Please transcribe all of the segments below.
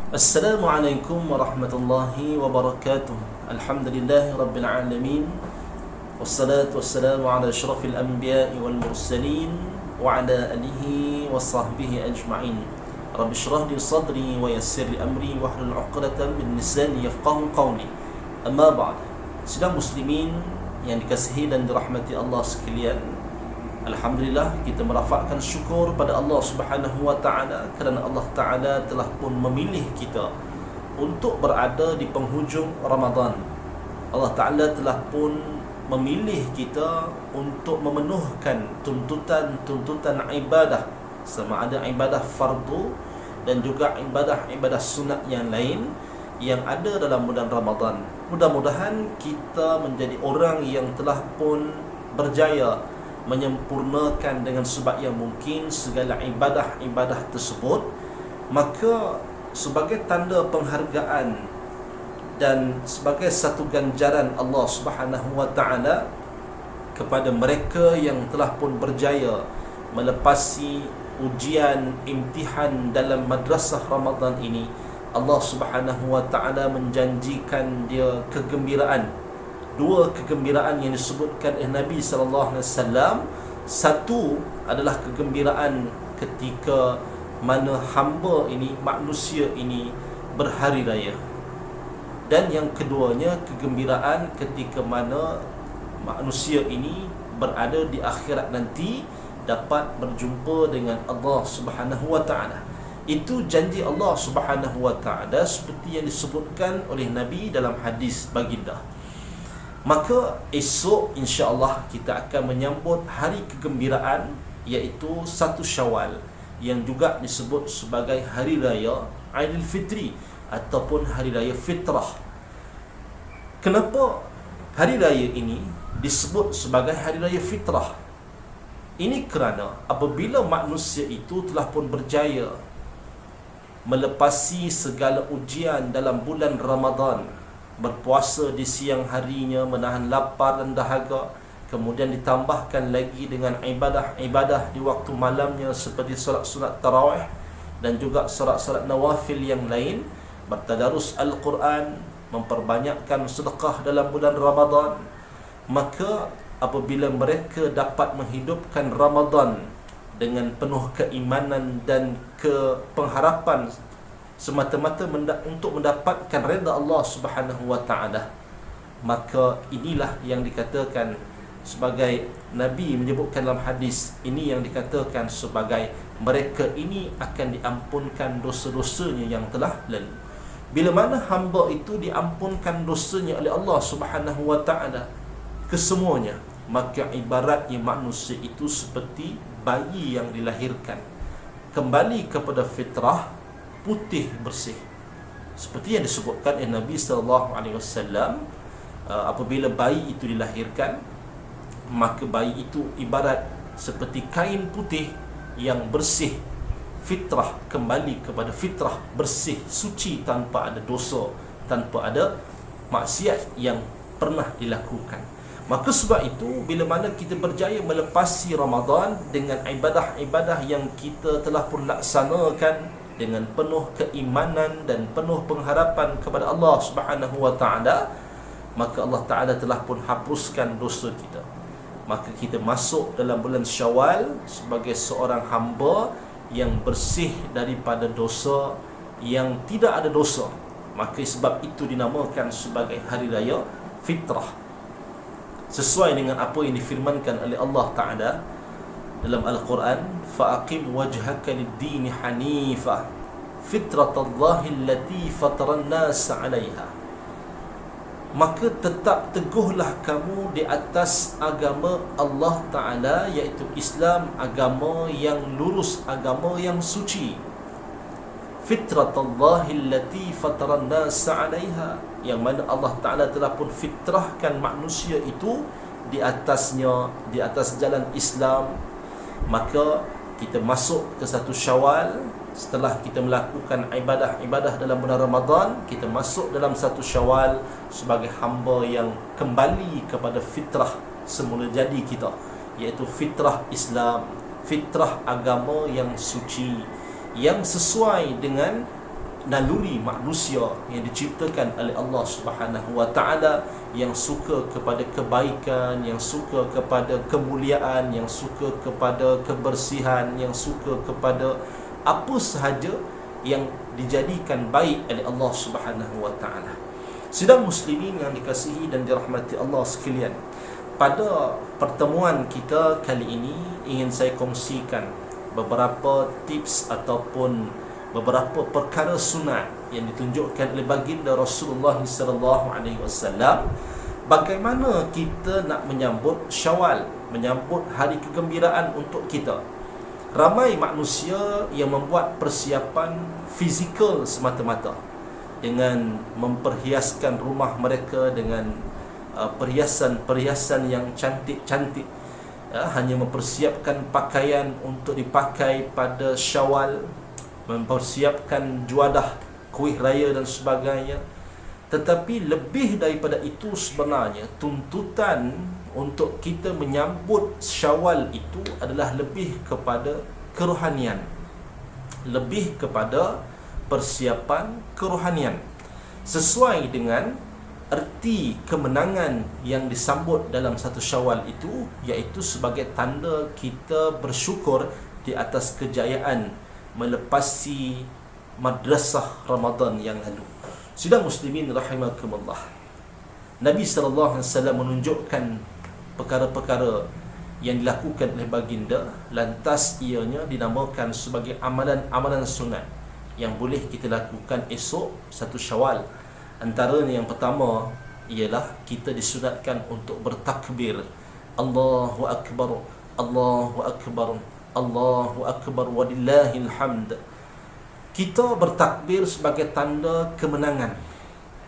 Assalamualaikum warahmatullahi wabarakatuh. Alhamdulillahi rabbil alamin. Wassalatu wassalamu ala asyrafil anbiya'i wal mursalin wa ala alihi wa sahbihi ajma'in. Rabbi shrah li sadri wa yassir li amri wahlul 'uqdatam min lisani yafqahu qawli. Amma ba'd. Sidang muslimin yang dikasihi dan dirahmati Allah sekalian, alhamdulillah kita merafakkan syukur pada Allah Subhanahu wa taala kerana Allah taala telah pun memilih kita untuk berada di penghujung Ramadan. Allah taala telah pun memilih kita untuk memenuhkan tuntutan ibadah, sama ada ibadah fardu dan juga ibadah sunat yang lain yang ada dalam bulan Ramadan. Mudah-mudahan kita menjadi orang yang telah pun berjaya menyempurnakan dengan sebaik yang mungkin segala ibadah tersebut. Maka sebagai tanda penghargaan dan sebagai satu ganjaran Allah Subhanahu wa taala kepada mereka yang telah pun berjaya melepasi ujian imtihan dalam madrasah Ramadan ini, Allah Subhanahu wa taala menjanjikan dia kegembiraan. Dua kegembiraan yang disebutkan oleh Nabi SAW. Satu adalah kegembiraan ketika mana hamba ini, manusia ini berhari raya. Dan yang keduanya, kegembiraan ketika mana manusia ini berada di akhirat nanti dapat berjumpa dengan Allah Subhanahu wa taala. Itu janji Allah Subhanahu wa taala seperti yang disebutkan oleh Nabi dalam hadis baginda. Maka esok insya-Allah kita akan menyambut hari kegembiraan, iaitu 1 Syawal, yang juga disebut sebagai hari raya Aidilfitri ataupun hari raya Fitrah. Kenapa hari raya ini disebut sebagai hari raya Fitrah? Ini kerana apabila manusia itu telah pun berjaya melepasi segala ujian dalam bulan Ramadan, berpuasa di siang harinya, menahan lapar dan dahaga, kemudian ditambahkan lagi dengan ibadah-ibadah di waktu malamnya seperti solat sunat tarawih dan juga solat-solat nawafil yang lain, bertadarus Al-Quran, memperbanyakkan sedekah dalam bulan Ramadan. Maka apabila mereka dapat menghidupkan Ramadan dengan penuh keimanan dan pengharapan semata-mata untuk mendapatkan redha Allah Subhanahu wa taala, maka inilah yang dikatakan sebagai Nabi menyebutkan dalam hadis ini, yang dikatakan sebagai mereka ini akan diampunkan dosa-dosanya yang telah lalu. Bila mana hamba itu diampunkan dosanya oleh Allah Subhanahu wa taala kesemuanya, maka ibaratnya manusia itu seperti bayi yang dilahirkan, kembali kepada fitrah, putih bersih. Seperti yang disebutkan oleh Nabi SAW, apabila bayi itu dilahirkan, maka bayi itu ibarat seperti kain putih yang bersih, fitrah, kembali kepada fitrah, bersih, suci, tanpa ada dosa, tanpa ada maksiat yang pernah dilakukan. Maka sebab itu, bila mana kita berjaya melepasi Ramadan dengan ibadah-ibadah yang kita telah pun laksanakan dengan penuh keimanan dan penuh pengharapan kepada Allah Subhanahu wa taala, maka Allah taala telah pun hapuskan dosa kita. Maka kita masuk dalam bulan Syawal sebagai seorang hamba yang bersih daripada dosa, yang tidak ada dosa. Maka sebab itu dinamakan sebagai hari raya Fitrah, sesuai dengan apa yang difirmankan oleh Allah taala dalam Al-Quran, fa'aqim wajhaka lid-dini hanifah fitratallahi allati fataran nas 'alaiha. Maka tetap teguhlah kamu di atas agama Allah taala, iaitu Islam, agama yang lurus, agama yang suci. Fitratallahi allati fataran nas 'alaiha, yang mana Allah taala telah pun fitrahkan manusia itu di atasnya, di atas jalan Islam. Maka kita masuk ke 1 Syawal, setelah kita melakukan ibadah-ibadah dalam bulan Ramadan, kita masuk dalam 1 Syawal sebagai hamba yang kembali kepada fitrah semula jadi kita, iaitu fitrah Islam, fitrah agama yang suci, yang sesuai dengan naluri manusia yang diciptakan oleh Allah Subhanahu wa taala, yang suka kepada kebaikan, yang suka kepada kemuliaan, yang suka kepada kebersihan, yang suka kepada apa sahaja yang dijadikan baik oleh Allah Subhanahu wa taala. Sidang muslimin yang dikasihi dan dirahmati Allah sekalian, pada pertemuan kita kali ini ingin saya kongsikan beberapa tips ataupun beberapa perkara sunat yang ditunjukkan oleh baginda Rasulullah sallallahu alaihi wasallam, bagaimana kita nak menyambut Syawal, menyambut hari kegembiraan untuk kita. Ramai manusia yang membuat persiapan fizikal semata-mata dengan memperhiaskan rumah mereka dengan perhiasan-perhiasan yang cantik-cantik, hanya mempersiapkan pakaian untuk dipakai pada Syawal, mempersiapkan juadah, kuih raya dan sebagainya. Tetapi lebih daripada itu, sebenarnya tuntutan untuk kita menyambut Syawal itu adalah lebih kepada kerohanian, lebih kepada persiapan kerohanian, sesuai dengan erti kemenangan yang disambut dalam satu Syawal itu, iaitu sebagai tanda kita bersyukur di atas kejayaan melepasi madrasah Ramadan yang lalu. Sidang muslimin rahimakumullah, Nabi sallallahu alaihi wasallam menunjukkan perkara-perkara yang dilakukan oleh baginda, lantas ianya dinamakan sebagai amalan-amalan sunat yang boleh kita lakukan esok satu Syawal. Antaranya yang pertama ialah kita disunatkan untuk bertakbir, Allahu akbar, Allahu akbar, Allahu akbar walillahil hamd. Kita bertakbir sebagai tanda kemenangan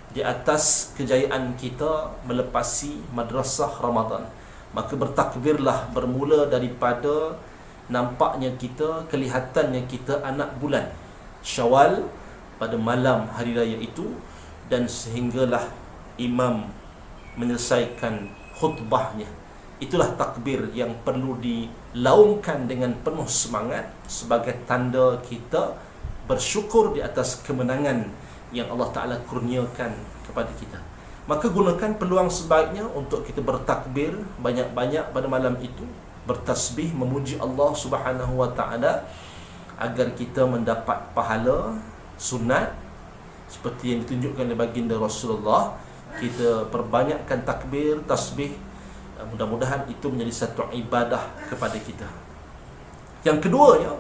di atas kejayaan kita melepasi madrasah Ramadan. Maka bertakbirlah bermula daripada nampaknya kita, kelihatannya kita anak bulan Syawal pada malam hari raya itu, dan sehinggalah imam menyelesaikan khutbahnya. Itulah takbir yang perlu dilaungkan dengan penuh semangat sebagai tanda kita bersyukur di atas kemenangan yang Allah Ta'ala kurniakan kepada kita. Maka gunakan peluang sebaiknya untuk kita bertakbir banyak-banyak pada malam itu, bertasbih, memuji Allah Subhanahu wa Ta'ala, agar kita mendapat pahala sunat seperti yang ditunjukkan oleh baginda Rasulullah. Kita perbanyakkan takbir, tasbih, mudah-mudahan itu menjadi satu ibadah kepada kita. Yang kedua,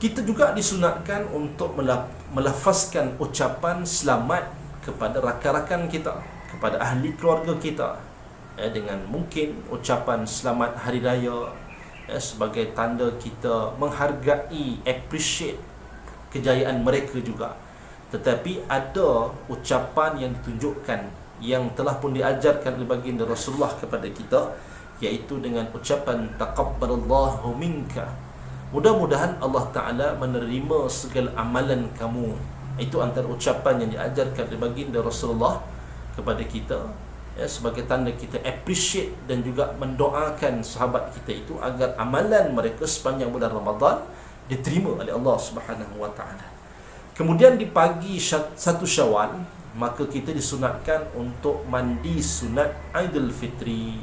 kita juga disunatkan untuk melafazkan ucapan selamat kepada rakan-rakan kita, kepada ahli keluarga kita, dengan mungkin ucapan selamat hari raya, sebagai tanda kita menghargai, appreciate kejayaan mereka juga. Tetapi ada ucapan yang ditunjukkan yang telah pun diajarkan oleh baginda Rasulullah kepada kita, iaitu dengan ucapan taqabbalallahu minka, mudah-mudahan Allah Ta'ala menerima segala amalan kamu. Itu antara ucapan yang diajarkan oleh baginda Rasulullah kepada kita, sebagai tanda kita appreciate dan juga mendoakan sahabat kita itu agar amalan mereka sepanjang bulan Ramadan diterima oleh Allah Subhanahu wa Ta'ala. Kemudian di pagi satu Syawal, maka kita disunatkan untuk mandi sunat Aidil Fitri.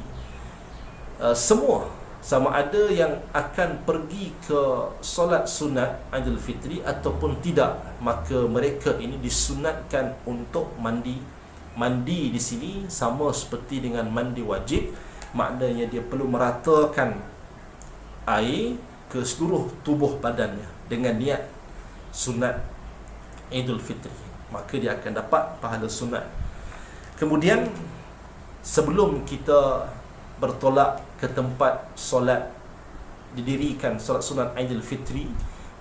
Semua, sama ada yang akan pergi ke solat sunat Aidil Fitri ataupun tidak, maka mereka ini disunatkan untuk mandi. Mandi di sini sama seperti dengan mandi wajib, maknanya dia perlu meratakan air ke seluruh tubuh badannya dengan niat sunat Idul Fitri, maka dia akan dapat pahala sunat. Kemudian sebelum kita bertolak ke tempat solat, didirikan solat sunat Idul Fitri,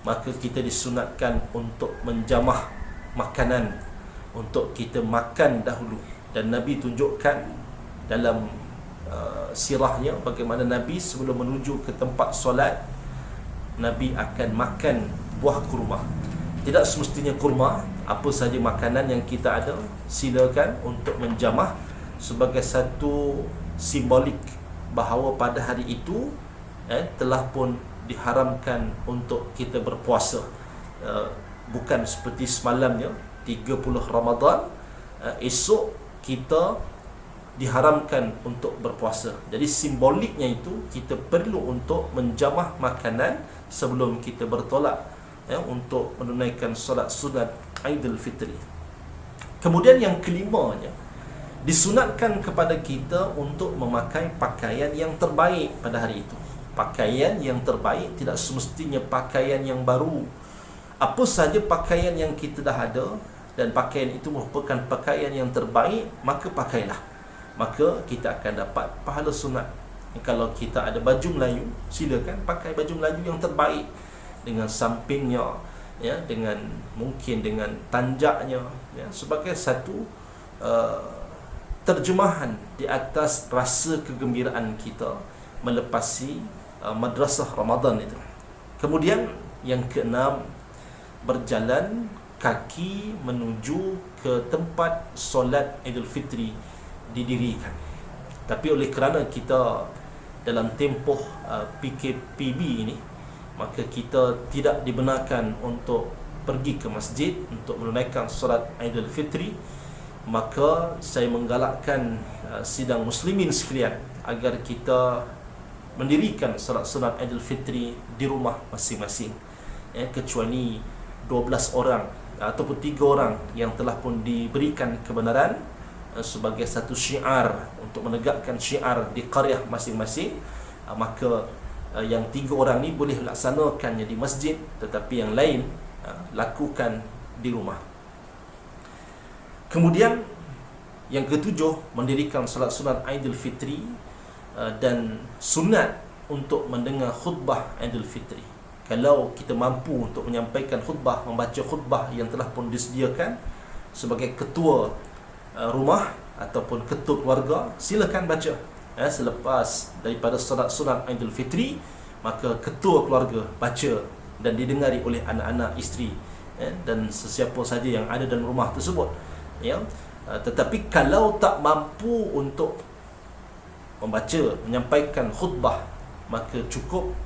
maka kita disunatkan untuk menjamah makanan, untuk kita makan dahulu. Dan Nabi tunjukkan dalam sirahnya bagaimana Nabi sebelum menuju ke tempat solat, Nabi akan makan buah kurma. Tidak semestinya kurma, apa saja makanan yang kita ada, silakan untuk menjamah sebagai satu simbolik bahawa pada hari itu telah pun diharamkan untuk kita berpuasa. bukan seperti semalamnya 30 Ramadan, esok kita diharamkan untuk berpuasa. Jadi simboliknya itu kita perlu untuk menjamah makanan sebelum kita bertolak, untuk menunaikan solat sunat Aidilfitri. Kemudian yang kelimanya, disunatkan kepada kita untuk memakai pakaian yang terbaik pada hari itu. Pakaian yang terbaik tidak semestinya pakaian yang baru. Apa saja pakaian yang kita dah ada dan pakaian itu merupakan pakaian yang terbaik, maka pakailah. Maka kita akan dapat pahala sunat. Kalau kita ada baju Melayu, silakan pakai baju Melayu yang terbaik, dengan sampingnya, dengan mungkin dengan tanjaknya, sebagai satu terjemahan di atas rasa kegembiraan kita melepasi madrasah Ramadan itu. Kemudian yang keenam, berjalan kaki menuju ke tempat solat Aidilfitri didirikan. Tapi oleh kerana kita dalam tempoh PKPB ini, maka kita tidak dibenarkan untuk pergi ke masjid untuk menunaikan solat Aidilfitri. Maka saya menggalakkan sidang muslimin sekalian agar kita mendirikan solat sunat Aidilfitri di rumah masing-masing, kecuali 12 orang ataupun 3 orang yang telah pun diberikan kebenaran sebagai satu syiar untuk menegakkan syiar di qaryah masing-masing, maka yang 3 orang ni boleh laksanakannya di masjid, tetapi yang lain lakukan di rumah. Kemudian yang ketujuh, mendirikan solat sunat Aidilfitri dan sunat untuk mendengar khutbah Aidilfitri. Kalau kita mampu untuk menyampaikan khutbah, membaca khutbah yang telah pun disediakan sebagai ketua rumah ataupun ketua keluarga, silakan baca. Selepas daripada solat sunat Aidilfitri, maka ketua keluarga baca dan didengari oleh anak-anak, isteri, dan sesiapa saja yang ada dalam rumah tersebut. Tetapi kalau tak mampu untuk membaca, menyampaikan khutbah, maka cukup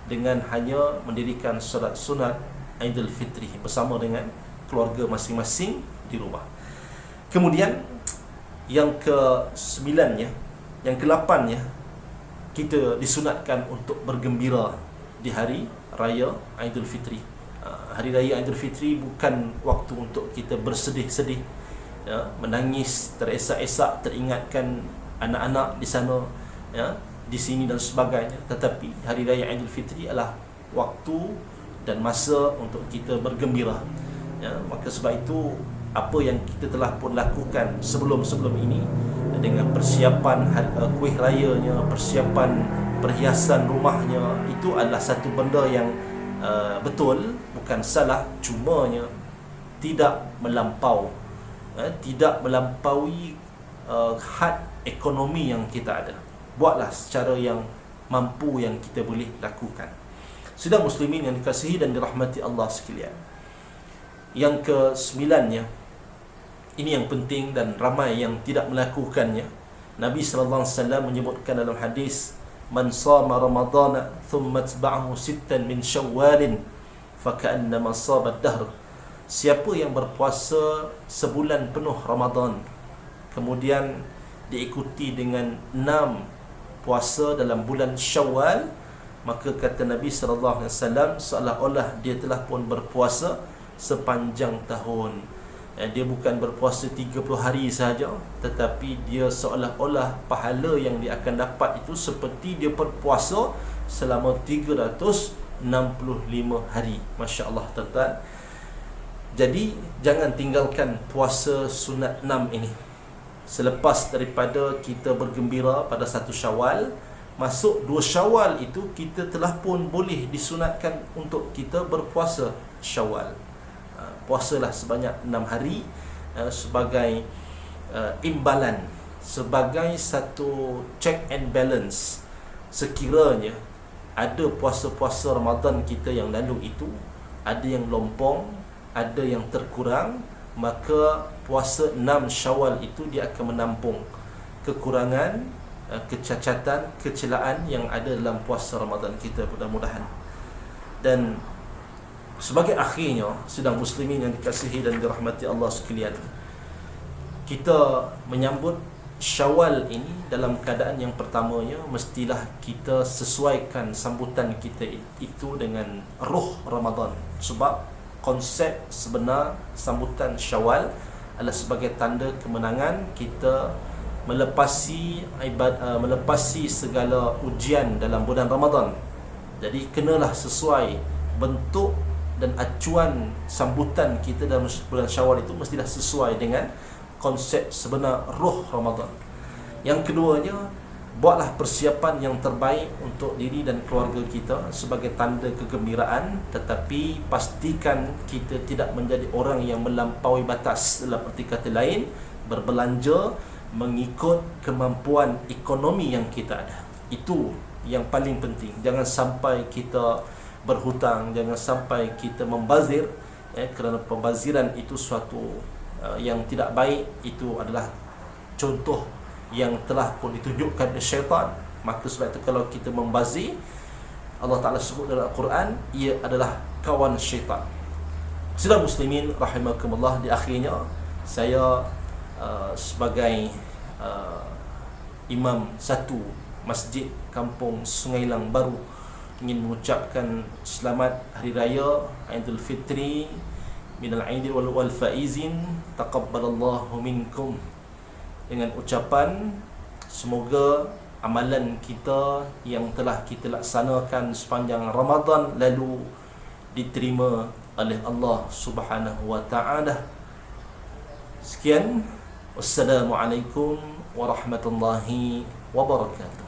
dengan hanya mendirikan solat sunat Aidilfitri bersama dengan keluarga masing-masing di rumah. Kemudian yang ke-9, yang ke-8, kita disunatkan untuk bergembira di hari raya Aidilfitri. Hari raya Aidilfitri bukan waktu untuk kita bersedih-sedih, menangis, teresak-esak, teringatkan anak-anak di sana, di sini dan sebagainya. Tetapi hari raya Aidilfitri adalah waktu dan masa untuk kita bergembira. Maka sebab itu, apa yang kita telah pun lakukan sebelum-sebelum ini, dengan persiapan kuih rayanya, persiapan perhiasan rumahnya, itu adalah satu benda yang betul, bukan salah, cumanya tidak melampaui had ekonomi yang kita ada. Buatlah secara yang mampu yang kita boleh lakukan. Sidang muslimin yang dikasihi dan dirahmati Allah sekalian, yang ke-9, ini yang penting dan ramai yang tidak melakukannya. Nabi sallallahu alaihi wasallam menyebutkan dalam hadis, man shama ramadana thumma atba'ahu sittan min syawalin faka'annama shaba ad-dahr. Siapa yang berpuasa sebulan penuh Ramadan, kemudian diikuti dengan 6 puasa dalam bulan Syawal, maka kata Nabi sallallahu alaihi wasallam, seolah-olah dia telah pun berpuasa sepanjang tahun. Dia bukan berpuasa 30 hari sahaja, tetapi dia seolah-olah pahala yang dia akan dapat itu seperti dia berpuasa selama 365 hari. Masya-Allah, tuan-tuan. Jadi jangan tinggalkan puasa sunat 6 ini. Selepas daripada kita bergembira pada 1 Syawal, masuk 2 Syawal itu kita telah pun boleh disunatkan untuk kita berpuasa Syawal. Puasalah sebanyak 6 hari sebagai imbalan, sebagai satu check and balance. Sekiranya ada puasa-puasa Ramadan kita yang lalu itu ada yang lompong, ada yang terkurang, maka puasa 6 Syawal itu dia akan menampung kekurangan, kecacatan, kecelaan yang ada dalam puasa Ramadan kita, mudah-mudahan. Dan Sebagai akhirnya, sedang muslimin yang dikasihi dan dirahmati Allah sekalian, kita menyambut Syawal ini dalam keadaan yang pertamanya mestilah kita sesuaikan sambutan kita itu dengan ruh Ramadan. Sebab konsep sebenar sambutan Syawal adalah sebagai tanda kemenangan kita melepasi melepasi segala ujian dalam bulan Ramadan. Jadi kenalah sesuai bentuk dan acuan sambutan kita dalam bulan Syawal itu mestilah sesuai dengan konsep sebenar ruh Ramadan. Yang keduanya, buatlah persiapan yang terbaik untuk diri dan keluarga kita sebagai tanda kegembiraan, tetapi pastikan kita tidak menjadi orang yang melampaui batas. Dalam arti kata lain, berbelanja mengikut kemampuan ekonomi yang kita ada. Itu yang paling penting. Jangan sampai kita berhutang, jangan sampai kita membazir, kerana pembaziran itu suatu yang tidak baik. Itu adalah contoh yang telah pun ditunjukkan oleh syaitan. Maka sebab itu kalau kita membazir, Allah Ta'ala sebut dalam Al-Quran, ia adalah kawan syaitan. Saudara muslimin rahimakumullah, di akhirnya saya sebagai imam satu masjid kampung Sungai Lang Baru ingin mengucapkan selamat Hari Raya Aidil Fitri minal aidin wal faizin taqabbalallahu minkum, dengan ucapan semoga amalan kita yang telah kita laksanakan sepanjang Ramadan lalu diterima oleh Allah Subhanahu wa taala. Sekian, wassalamualaikum warahmatullahi wabarakatuh.